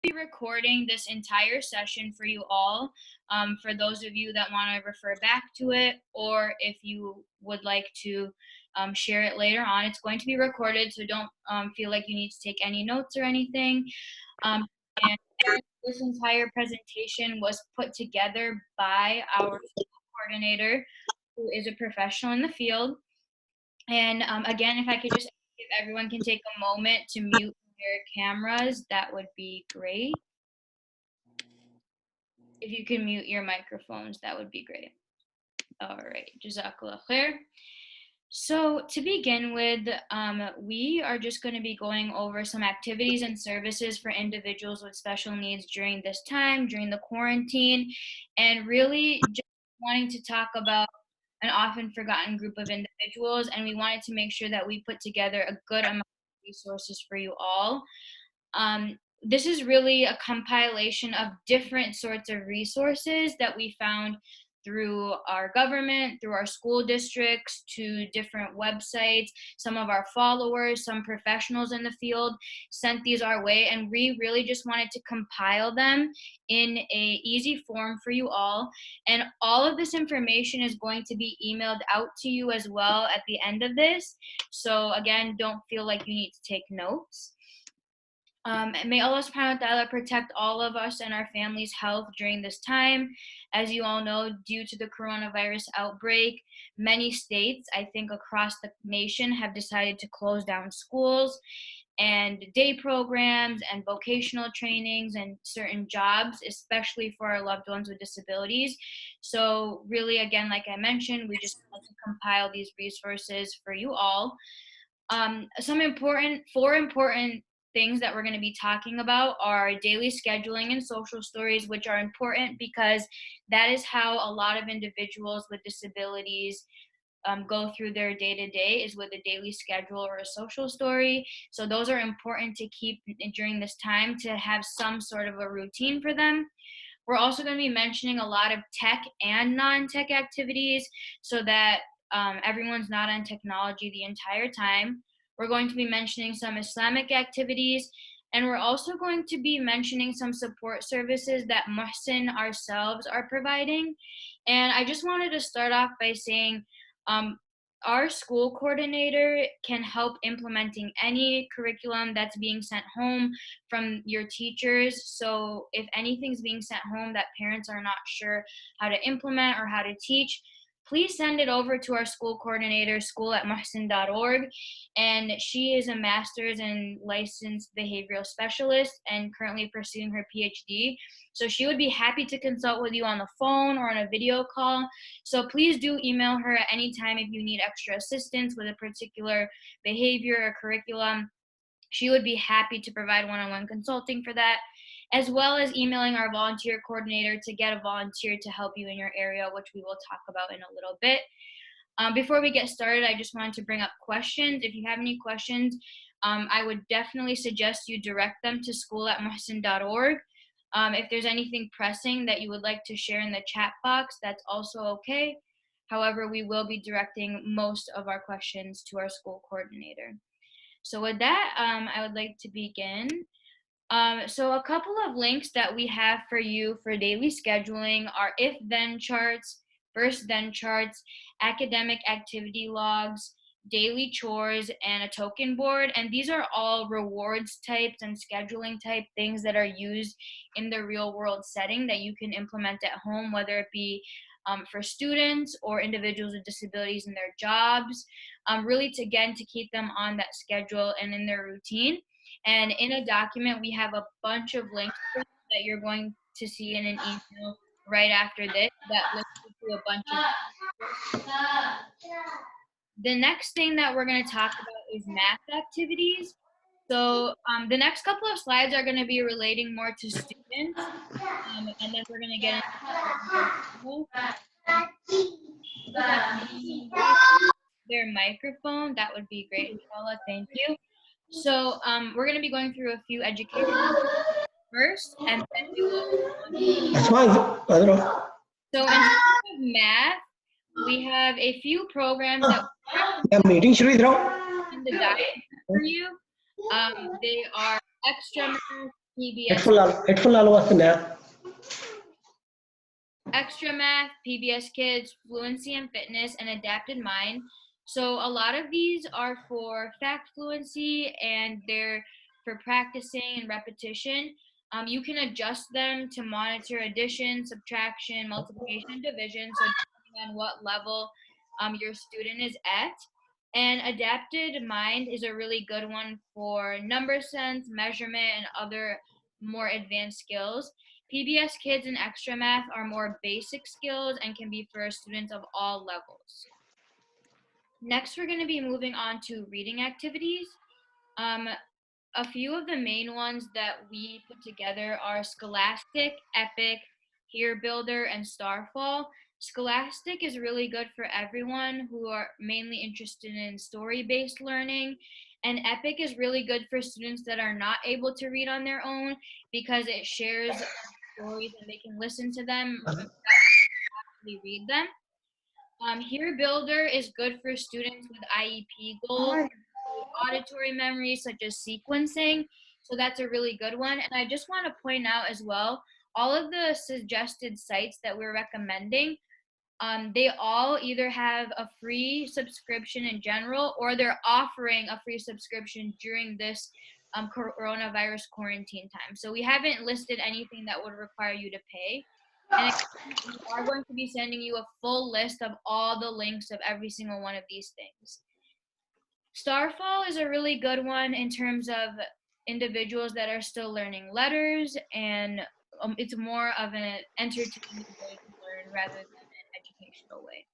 be recording this entire session for you all, for those of you that want to refer back to it, or if you would like to share it later on. It's going to be recorded, so don't feel like you need to take any notes or anything. And this entire presentation was put together by our coordinator, who is a professional in the field. And again, if I could just, if everyone can take a moment to mute their cameras, that would be great. If you can mute your microphones, that would be great. All right, Jazakallah khair. So to begin with, we are just going to be going over some activities and services for individuals with special needs during this time, during the quarantine, and really just wanting to talk about an often forgotten group of individuals, and we wanted to make sure that we put together a good amount of resources for you all. This is really a compilation of different sorts of resources that we found through our government, through our school districts, to different websites. Some of our followers, some professionals in the field sent these our way, and we really just wanted to compile them in a easy form for you all. And all of this information is going to be emailed out to you as well at the end of this. So again, don't feel like you need to take notes. And may Allah subhanahu wa ta'ala protect all of us and our families' health during this time. As you all know, due to the coronavirus outbreak, many states, I think across the nation, have decided to close down schools and day programs and vocational trainings and certain jobs, especially for our loved ones with disabilities. So really, again, like I mentioned, we just want to compile these resources for you all. Four important things that we're going to be talking about are daily scheduling and social stories, which are important because that is how a lot of individuals with disabilities go through their day-to-day, is with a daily schedule or a social story. So those are important to keep during this time, to have some sort of a routine for them. We're also going to be mentioning a lot of tech and non-tech activities so that everyone's not on technology the entire time. We're going to be mentioning some Islamic activities, and we're also going to be mentioning some support services that Muhsen ourselves are providing. And I just wanted to start off by saying our school coordinator can help implementing any curriculum that's being sent home from your teachers. So if anything's being sent home that parents are not sure how to implement or how to teach, please send it over to our school coordinator, school@muhsen.org. And she is a master's and licensed behavioral specialist and currently pursuing her PhD. So she would be happy to consult with you on the phone or on a video call. So please do email her at any time if you need extra assistance with a particular behavior or curriculum. She would be happy to provide one-on-one consulting for that, as well as emailing our volunteer coordinator to get a volunteer to help you in your area, which we will talk about in a little bit. Before we get started, I just wanted to bring up questions. If you have any questions, I would definitely suggest you direct them to school@muhsen.org. If there's anything pressing that you would like to share in the chat box, that's also okay. However, we will be directing most of our questions to our school coordinator. So with that, I would like to begin. So a couple of links that we have for you for daily scheduling are if-then charts, first-then charts, academic activity logs, daily chores, and a token board. And these are all rewards types and scheduling type things that are used in the real world setting that you can implement at home, whether it be for students or individuals with disabilities in their jobs, really to keep them on that schedule and in their routine. And in a document, we have a bunch of links that you're going to see in an email right after this that links you to a bunch of. The next thing that we're going to talk about is math activities. So the next couple of slides are going to be relating more to students, and then we're going to get into their microphone. That would be great, inshallah. Thank you. So we're going to be going through a few education first, and then we will. That's fine. So in terms of math, we have a few programs that meeting should in the diet for you. They are extra math, PBS, headphone alo వస్తున్నాయా? Extra Math, PBS Kids, Fluency and Fitness, and Adapted Mind. So a lot of these are for fact fluency and they're for practicing and repetition. You can adjust them to monitor addition, subtraction, multiplication, and division. So depending on what level your student is at. And Adapted Mind is a really good one for number sense, measurement, and other more advanced skills. PBS Kids and Extra Math are more basic skills and can be for students of all levels. Next, we're going to be moving on to reading activities. A few of the main ones that we put together are Scholastic, Epic, Here Builder, and Starfall. Scholastic is really good for everyone who are mainly interested in story-based learning, and Epic is really good for students that are not able to read on their own because it shares stories and they can listen to them without actually read them. Here Builder is good for students with IEP goals, auditory memory, such as sequencing. So that's a really good one. And I just want to point out as well, all of the suggested sites that we're recommending, they all either have a free subscription in general or they're offering a free subscription during this coronavirus quarantine time. So we haven't listed anything that would require you to pay. And we are going to be sending you a full list of all the links of every single one of these things. Starfall is a really good one in terms of individuals that are still learning letters, and it's more of an entertaining way to learn rather than an educational way.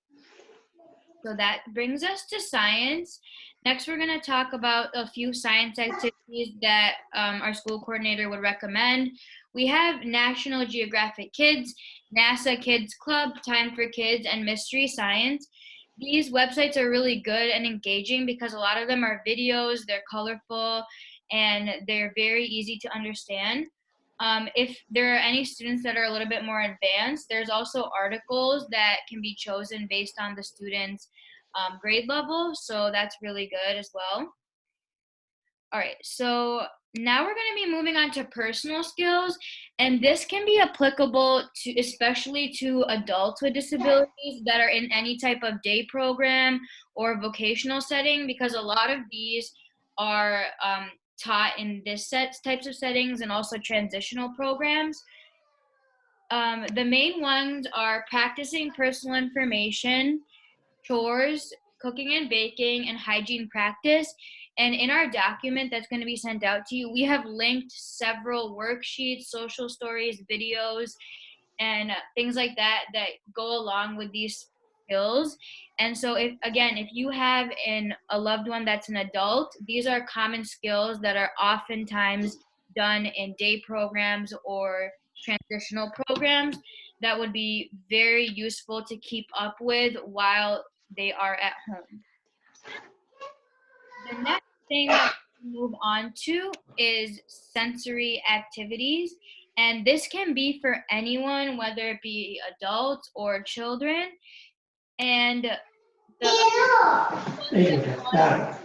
So that brings us to science. Next, we're going to talk about a few science activities that our school coordinator would recommend. We have National Geographic Kids, NASA Kids Club, Time for Kids, and Mystery Science. These websites are really good and engaging because a lot of them are videos, they're colorful, and they're very easy to understand. If there are any students that are a little bit more advanced, there's also articles that can be chosen based on the student's grade level. So that's really good as well. All right, so now we're going to be moving on to personal skills, and this can be applicable to especially to adults with disabilities that are in any type of day program or vocational setting, because a lot of these are taught in this types of settings and also transitional programs. The main ones are practicing personal information, chores, cooking and baking, and hygiene practice. And in our document that's going to be sent out to you, we have linked several worksheets, social stories, videos, and things like that that go along with these skills. And so if you have a loved one that's an adult, these are common skills that are oftentimes done in day programs or transitional programs that would be very useful to keep up with while they are at home. The next thing that we move on to is sensory activities. And this can be for anyone, whether it be adults or children. And the ones that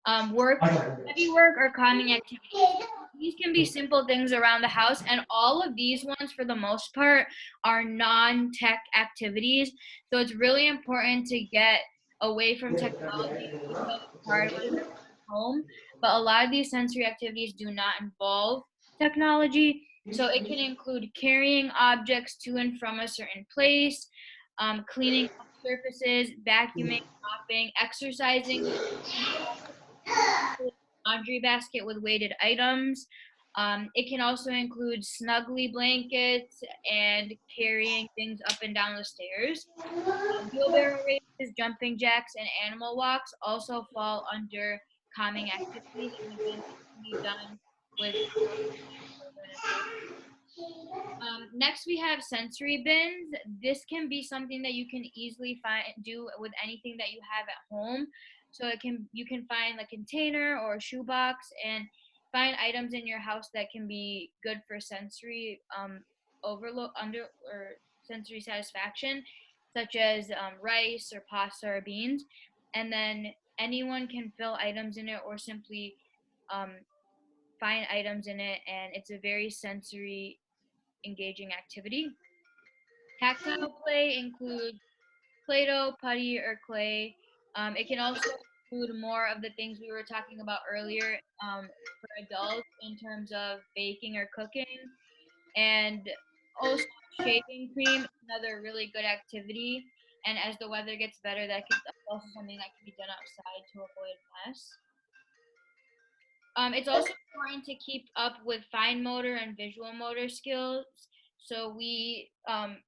are heavy work or calming activities. These can be simple things around the house, and all of these ones, for the most part, are non-tech activities. So it's really important to get away from technology, even though it's hard when it's at home. But a lot of these sensory activities do not involve technology. So it can include carrying objects to and from a certain place, cleaning up surfaces, vacuuming, mopping, exercising, laundry basket with weighted items. It can also include snuggly blankets and carrying things up and down the stairs. Wheelbarrow races, jumping jacks, and animal walks also fall under calming activities, and again, this can be done with adults and children as well. Next, we have sensory bins. This can be something that you can easily do with anything that you have at home. So you can find a container or a shoebox and find items in your house that can be good for sensory overload under or sensory satisfaction, such as rice or pasta or beans. And then anyone can fill items in it or simply find items in it, and it's a very sensory engaging activity. Tactile play includes Play-Doh, putty, or clay. It can also include more of the things we were talking about earlier for adults in terms of baking or cooking. And also shaving cream is another really good activity. And as the weather gets better, that's also something that can be done outside to avoid mess. It's also important to keep up with fine motor and visual motor skills. So we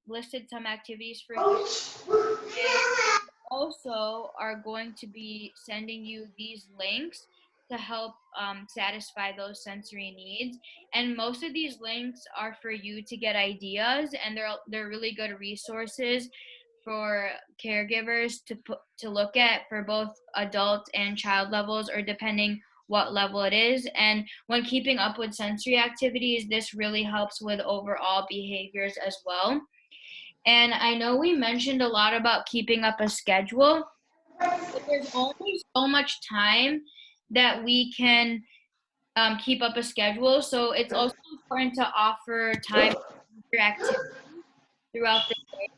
listed some activities for you. And also are going to be sending you these links to help satisfy those sensory needs. And most of these links are for you to get ideas, and they're really good resources for caregivers to look at for both adult and child levels, or depending what level it is. And when keeping up with sensory activities, this really helps with overall behaviors as well. And I know we mentioned a lot about keeping up a schedule, but there's only so much time that we can keep up a schedule. So it's also important to offer time for activities throughout the day.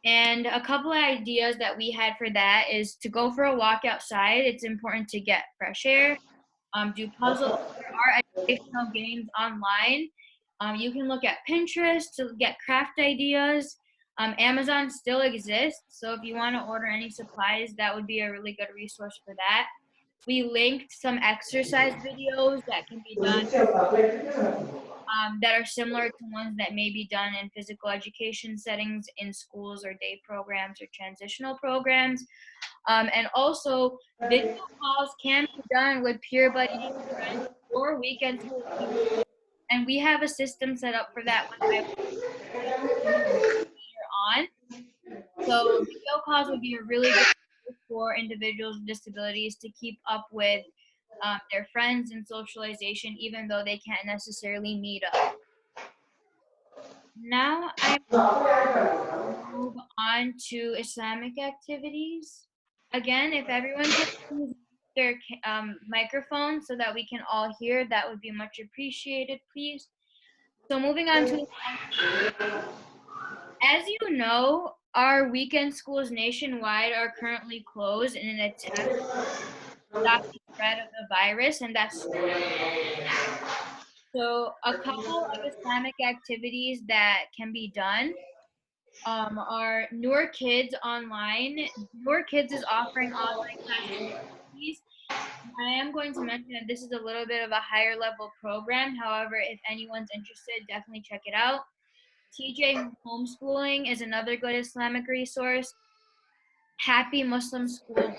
And a couple of ideas that we had for that is to go for a walk outside. It's important to get fresh air, do puzzles. There are educational games online. You can look at Pinterest to get craft ideas. Amazon still exists, so if you want to order any supplies, that would be a really good resource for that. We linked some exercise videos that can be done that are similar to ones that may be done in physical education settings in schools or day programs or transitional programs. And also, video calls can be done with peer buddies, friends, or weekend school teachers. And we have a system set up for that one later on. So video calls would be a really good tool for individuals with disabilities to keep up with their friends and socialization, even though they can't necessarily meet up. Now I move on to Islamic activities. Again, if everyone could please mute their microphone so that we can all hear, that would be much appreciated, please. So moving on to, as you know, our weekend schools nationwide are currently closed in an attempt to stop the spread of the virus, and that's so a couple of Islamic activities that can be done are Noor Kids online. Noor Kids is offering online classes. I am going to mention that this is a little bit of a higher level program. However, if anyone's interested, definitely check it out. TJ Homeschooling is another good Islamic resource. Happy Muslim School blog.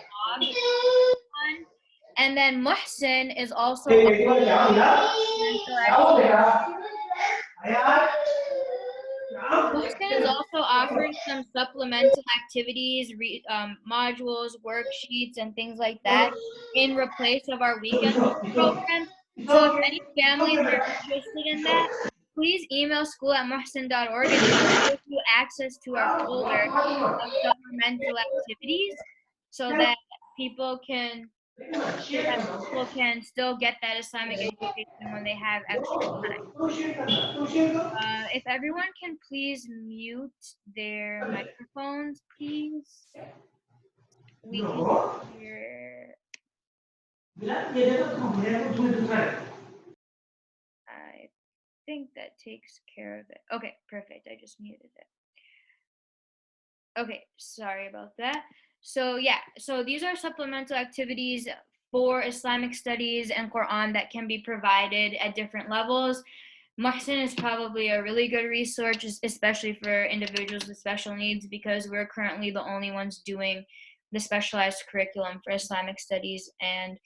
And then Muhsen is also Muhsen is also offering some supplemental activities, modules, worksheets, and things like that in replace of our weekend programs. So if any families are interested in that, please email school@muhsen.org and we'll give you access to our folder of supplemental activities so that people can still get that Islamic education when they have extra time. If everyone can please mute their microphones, please. We can hear. I think that takes care of it. Okay, perfect. I just muted it. Okay, sorry about that. So yeah, so these are supplemental activities for Islamic studies and Quran that can be provided at different levels. Muhsen is probably a really good resource, especially for individuals with special needs, because we're currently the only ones doing the specialized curriculum for Islamic studies and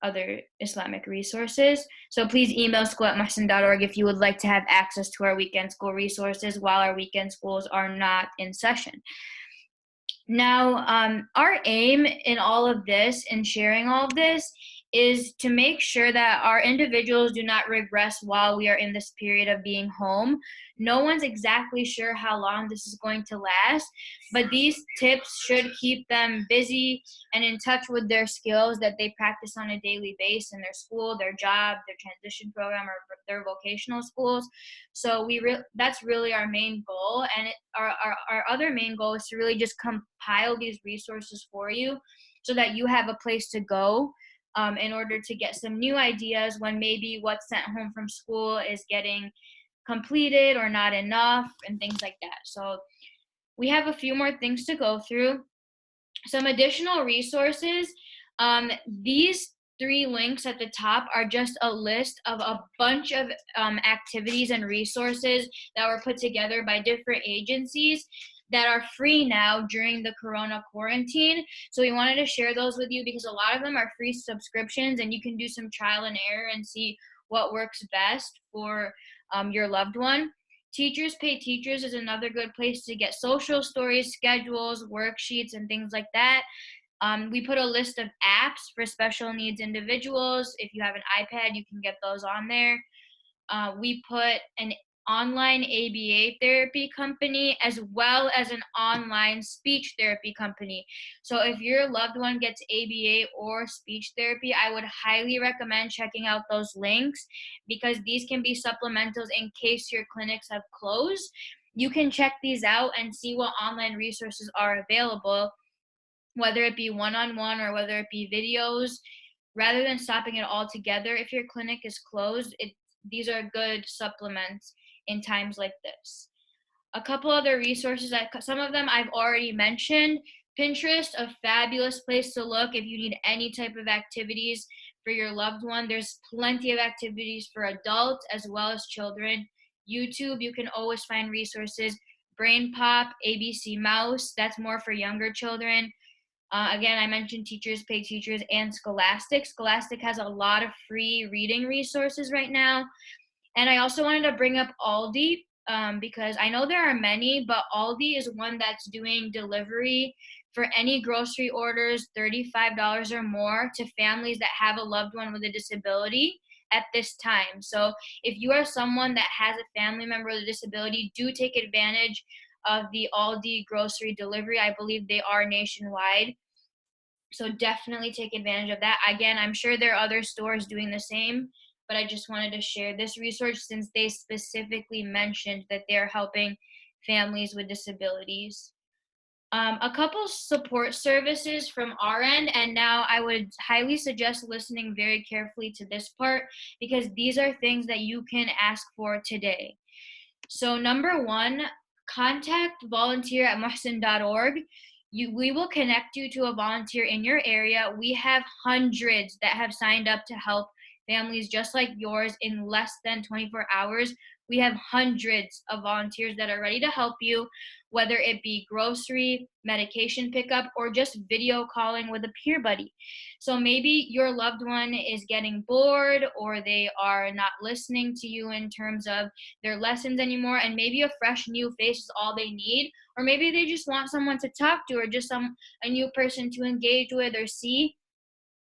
other Islamic resources. So please email school@muhsen.org if you would like to have access to our weekend school resources while our weekend schools are not in session. Now, our aim in all of this and sharing all of this is to make sure that our individuals do not regress while we are in this period of being home. No one's exactly sure how long this is going to last, but these tips should keep them busy and in touch with their skills that they practice on a daily basis in their school, their job, their transition program, or their vocational schools. So that's really our main goal. And our other main goal is to really just compile these resources for you so that you have a place to go in order to get some new ideas when maybe what's sent home from school is getting completed or not enough and things like that. So we have a few more things to go through. Some additional resources. These 3 links at the top are just a list of a bunch of activities and resources that were put together by different agencies that are free now during the corona quarantine. So we wanted to share those with you because a lot of them are free subscriptions and you can do some trial and error and see what works best for your loved one. Teachers Pay Teachers is another good place to get social stories, schedules, worksheets, and things like that. We put a list of apps for special needs individuals. If you have an iPad, you can get those on there. We put an online ABA therapy company as well as an online speech therapy company. So if your loved one gets ABA or speech therapy, I would highly recommend checking out those links because these can be supplementals in case your clinics have closed. You can check these out and see what online resources are available, whether it be one-on-one or whether it be videos. Rather than stopping it all together, if your clinic is closed, these are good supplements in times like this. A couple other resources, some of them I've already mentioned. Pinterest, a fabulous place to look if you need any type of activities for your loved one. There's plenty of activities for adults as well as children. YouTube, you can always find resources. Brain Pop, ABC Mouse, that's more for younger children. Again, I mentioned Teachers Pay Teachers and Scholastic. Scholastic has a lot of free reading resources right now. And I also wanted to bring up Aldi because I know there are many, but Aldi is one that's doing delivery for any grocery orders, $35 or more, to families that have a loved one with a disability at this time. So if you are someone that has a family member with a disability, do take advantage of the Aldi grocery delivery. I believe they are nationwide. So definitely take advantage of that. Again, I'm sure there are other stores doing the same, but I just wanted to share this resource since they specifically mentioned that they're helping families with disabilities. A couple support services from our end, and now I would highly suggest listening very carefully to this part because these are things that you can ask for today. So number 1, contact volunteer@muhsen.org. We will connect you to a volunteer in your area. We have hundreds that have signed up to help families just like yours in less than 24 hours. We have hundreds of volunteers that are ready to help you, whether it be grocery, medication pickup, or just video calling with a peer buddy. So maybe your loved one is getting bored or they are not listening to you in terms of their lessons anymore, and maybe a fresh new face is all they need, or maybe they just want someone to talk to or just a new person to engage with or see.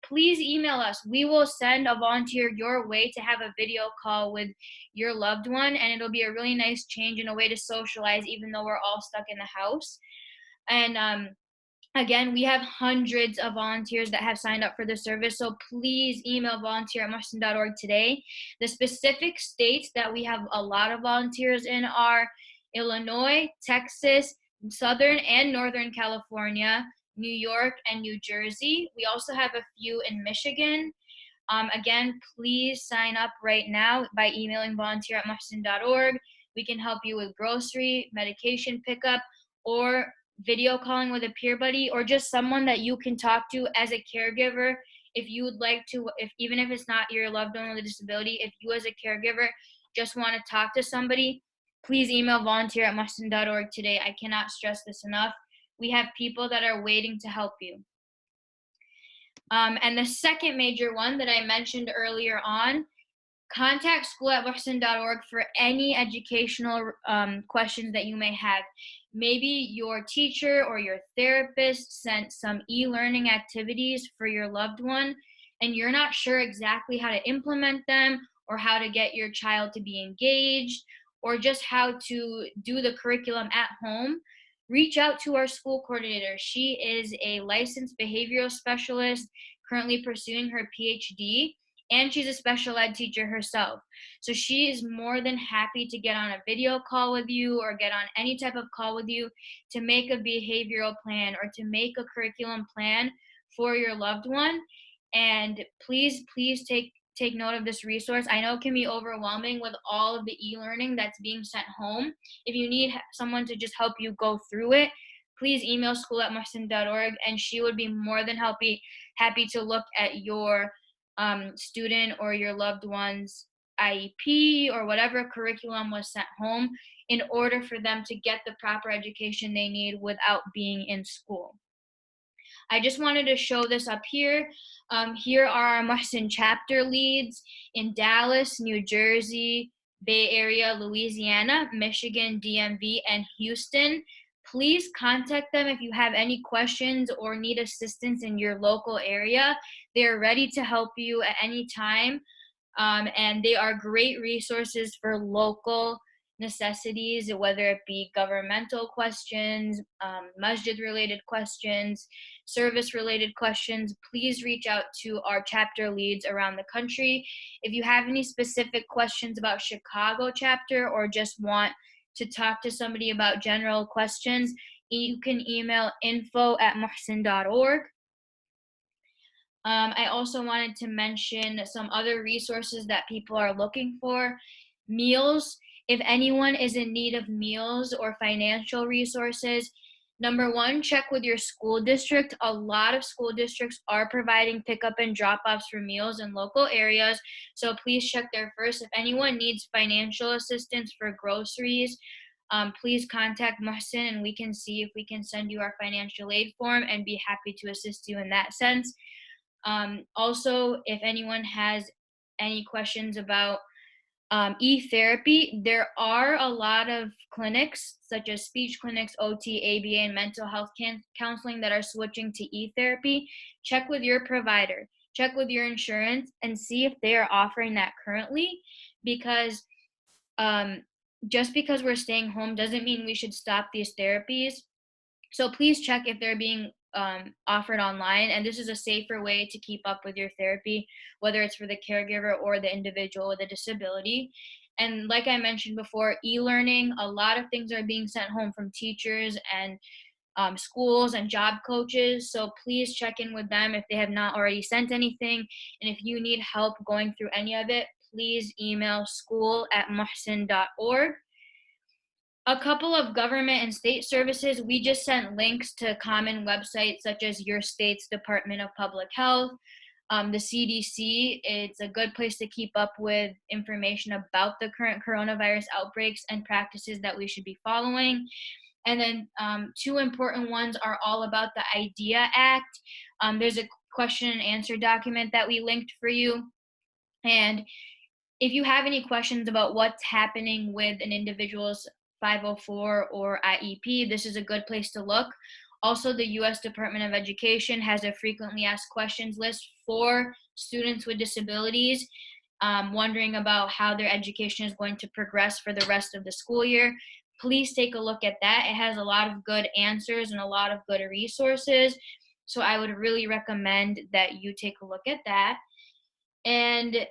Please email us. We will send a volunteer your way to have a video call with your loved one, and it'll be a really nice change and a way to socialize even though we're all stuck in the house. And again, we have hundreds of volunteers that have signed up for the service, so please email volunteer@muhsen.org today. The specific states that we have a lot of volunteers in are Illinois, Texas, Southern and Northern California, New York, and New Jersey. We also have a few in Michigan. Again, please sign up right now by emailing volunteer@muhsen.org. We can help you with grocery, medication pickup, or video calling with a peer buddy, or just someone that you can talk to as a caregiver. If you would like to, even if it's not your loved one with a disability, if you as a caregiver just want to talk to somebody, please email volunteer@muhsen.org today. I cannot stress this enough. We have people that are waiting to help you. And the second major one that I mentioned earlier on, contact school@muhsen.org for any educational questions that you may have. Maybe your teacher or your therapist sent some e-learning activities for your loved one. and you're not sure exactly how to implement them or how to get your child to be engaged or just how to do the curriculum at home, reach out to our school coordinator. She is a licensed behavioral specialist currently pursuing her PhD, and she's a special ed teacher herself. So she is more than happy to get on a video call with you or get on any type of call with you to make a behavioral plan or to make a curriculum plan for your loved one. And please take note of this resource. I know it can be overwhelming with all of the e-learning that's being sent home. If you need someone to just help you go through it, please email school@muhsen.org, and she would be more than happy to look at your student or your loved one's IEP or whatever curriculum was sent home in order for them to get the proper education they need without being in school. I just wanted to show this up here. Here are our Muhsen chapter leads in Dallas, New Jersey, Bay Area, Louisiana, Michigan, DMV, and Houston. Please contact them if you have any questions or need assistance in your local area. They're ready to help you at any time. And they are great resources for local necessities, whether it be governmental questions, masjid-related questions, service-related questions. Please reach out to our chapter leads around the country. If you have any specific questions about Chicago chapter or just want to talk to somebody about general questions, you can email info@muhsen.org. I also wanted to mention some other resources that people are looking for. Meals. If anyone is in need of meals or financial resources, number one, check with your school district. A lot of school districts are providing pickup and drop-offs for meals in local areas, so please check there first. If anyone needs financial assistance for groceries, please contact Muhsen and we can see if we can send you our financial aid form and be happy to assist you in that sense. Also, if anyone has any questions about e-therapy, there are a lot of clinics such as speech clinics, OT, ABA, and mental health counseling that are switching to e-therapy. Check with your provider, check with your insurance, and see if they are offering that currently, because just because we're staying home doesn't mean we should stop these therapies. So please check if they're being offered online, and this is a safer way to keep up with your therapy, whether it's for the caregiver or the individual with a disability. And like I mentioned before, e-learning, a lot of things are being sent home from teachers and schools and job coaches. So please check in with them if they have not already sent anything. And if you need help going through any of it, please email school@muhsen.org. A couple of government and state services, we just sent links to common websites such as your state's Department of Public Health, the CDC. It's a good place to keep up with information about the current coronavirus outbreaks and practices that we should be following. And then two important ones are all about the IDEA Act. There's a question and answer document that we linked for you. And if you have any questions about what's happening with an individual's 504 or IEP, this is a good place to look. Also, the U.S. Department of Education has a frequently asked questions list for students with disabilities, wondering about how their education is going to progress for the rest of the school year. Please take a look at that. It has a lot of good answers and a lot of good resources. So I would really recommend that you take a look at that. And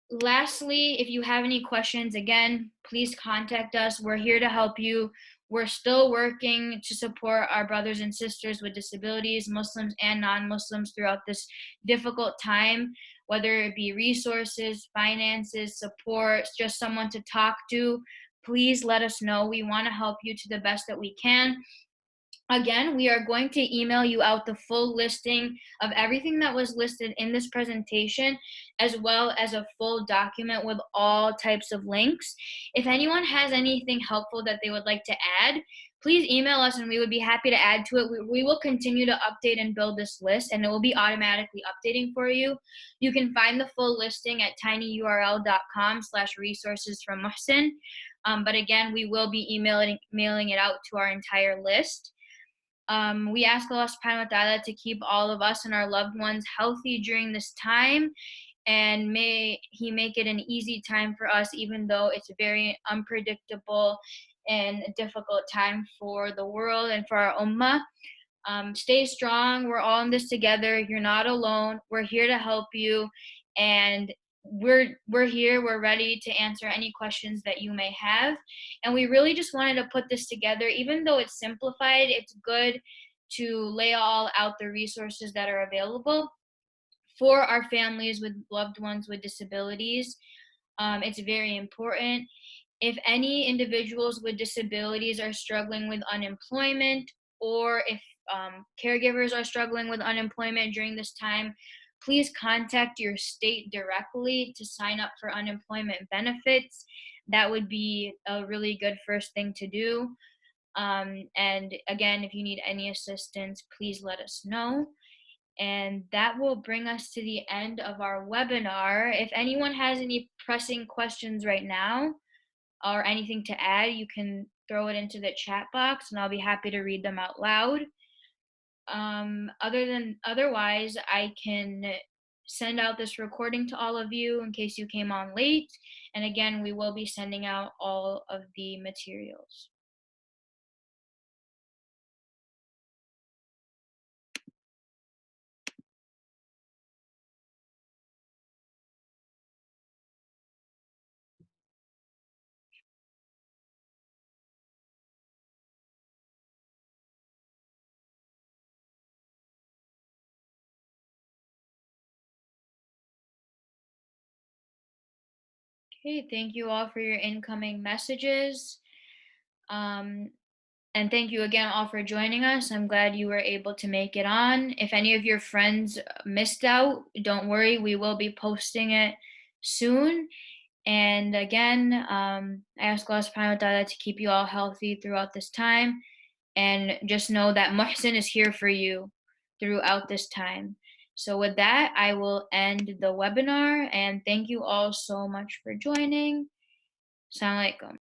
lastly, if you have any questions, again, please contact us. We're here to help you. We're still working to support our brothers and sisters with disabilities, Muslims and non-Muslims, throughout this difficult time, whether it be resources, finances, support, just someone to talk to. Please let us know. We want to help you to the best that we can. Again, we are going to email you out the full listing of everything that was listed in this presentation, as well as a full document with all types of links. If anyone has anything helpful that they would like to add, please email us and we would be happy to add to it. We will continue to update and build this list, and it will be automatically updating for you. You can find the full listing at tinyurl.com/resources from Muhsen. But again, we will be mailing it out to our entire list. We ask Allah subhanahu wa ta'ala to keep all of us and our loved ones healthy during this time, and may He make it an easy time for us, even though it's a very unpredictable and difficult time for the world and for our ummah. Stay strong. We're all in this together. You're not alone. We're here to help you, and we're here. We're ready to answer any questions that you may have. And we really just wanted to put this together, even though it's simplified. It's good to lay all out the resources that are available for our families with loved ones with disabilities. It's very important. If any individuals with disabilities are struggling with unemployment, or if caregivers are struggling with unemployment during this time, please contact your state directly to sign up for unemployment benefits. That would be a really good first thing to do. And again, if you need any assistance, please let us know. And that will bring us to the end of our webinar. If anyone has any pressing questions right now or anything to add, you can throw it into the chat box and I'll be happy to read them out loud. Otherwise, I can send out this recording to all of you in case you came on late. And again, we will be sending out all of the materials. Okay, thank you all for your incoming messages. Um, And thank you again all for joining us. I'm glad you were able to make it on. If any of your friends missed out, don't worry, we will be posting it soon. And again, I ask Allah subhanahu wa ta'ala to keep you all healthy throughout this time. And just know that Muhsen is here for you throughout this time. So with that, I will end the webinar and thank you all so much for joining. Assalamu alaikum.